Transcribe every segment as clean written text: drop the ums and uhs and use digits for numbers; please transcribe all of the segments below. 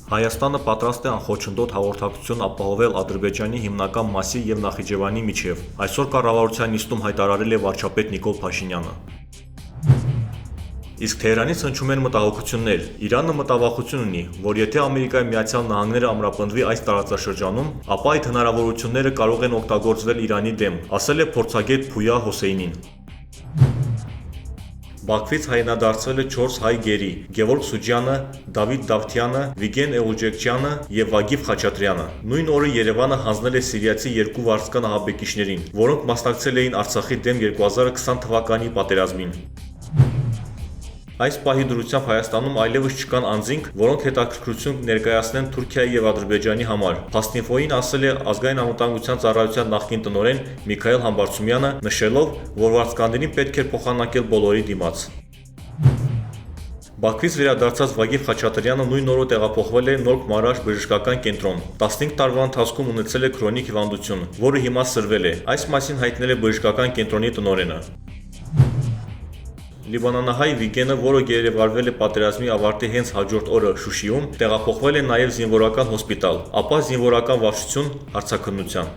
Հայաստանը պատրաստ է անխոչնդոտ հաղորդակցություն ապահովել Ադրբեջանի հիմնական մասի և Նախիջևանի միջև, այսօր կառավարության նիստում հայտարարել է վարչապետ Նիկոլ Փաշինյանը։ Իսկ Թեհրանից հնչում են մտահոգություններ։ Իրանը մտավախություն ունի, որ եթե Ամերիկայի Միացյալ Նահանգները ամրապնդվի այս տարածաշրջանում, ապա այդ հնարավորությունները կարող են օգտագործվել Իրանի դեմ, ասել է փորձագետ Փույա Հոսեյնին։ Բաքվից հայտնադարձվել է 4 հայ գերի՝ Գևորգ Սուջյանը, Դավիթ Դավթյանը, Վիգեն Էուժեկչյանը և Վագիվ Խաչատրյանը։ Նույն օրը Երևանը հանձնել է սիրիացի 2 վարձկան ահաբեկիչներին, որոնք մասնակցել էին Արցախի դեմ 2020 թվականի պատերազմին։ Այս պահի դրությամբ Հայաստանում այլևս չկան անձինք, որոնք հետաքրքրություն ներկայացնեն Թուրքիայի և Ադրբեջանի համար, Փաստինֆոյին ասել է Ազգային անվտանգության ծառայության նախկին տնօրեն Միքայել Համբարձումյանը, նշելով, որ վարձկաններին պետք էր փոխանակել բոլորի դիմաց։ Բաքվից վերադարձած Վագիվ Խաչատրյանը նույն օրը տեղափոխվել է Նորք Մարաշ բժշկական կենտրոն։ 15 տարվա ընթացքում ունեցել է քրոնիկ հիվանդություն, որը հիմա սրվել է։ Այս մասին հայտնել է բժշկական կենտրոնի տնօրենը։ Լիբանանահայ Վիգենը, որը գերեվարվել է պատերազմի ավարտի հենց հաջորդ օրը Շուշիում, տեղափոխվել է նաև զինվորական հոսպիտալ, ապա զինվորական վարչություն հարցաքննության։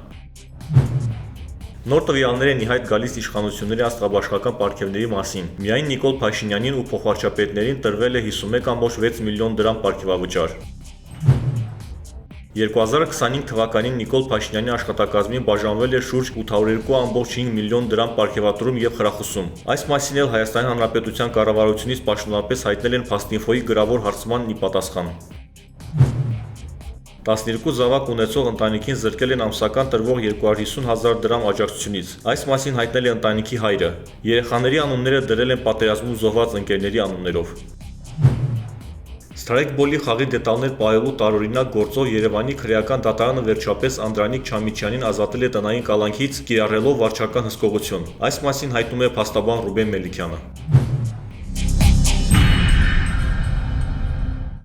Նոր տվյալներ են ի հայտ գալիս իշխանությունների աստղաբաշխական պարգևների մասին։ Միայն Նիկոլ Փաշինյանին ու փոխվարչապետներին տրվել է 51,6 միլիոն դրամ պարգևավճար։ 2025 թվականին Նիկոլ Փաշինյանի աշխատակազմին բաժանվել է շուրջ 802,5 միլիոն դրամ պարգևատրում և խրախուսում։ Այս մասին էլ Հայաստանի Հանրապետության կառավարությունից պաշտոնապես հայտնել են Փաստինֆոյի գրավոր հարցման ի պատասխան։ 12 զավակ ունեցող ընտանիքին զրկել են ամսական տրվող 250,000 դրամ աջակցությունից։ Այս մասին հայտնել է ընտանիքի հայրը։ Երեխաների անունները դրել են պատերազմում զոհված ընկերների անուններով։ Սթրայքբոլի խաղի դետալներ պահելու տարօրինակ գործով Երևանի քրեական դատարանը վերջապես Անդրանիկ Չամիչյանին ազատել է տնային կալանքից՝ կիրառելով վարչական հսկողություն։ Այս մասին հայտնում է փաստաբան Ռուբեն Մելիքյանը։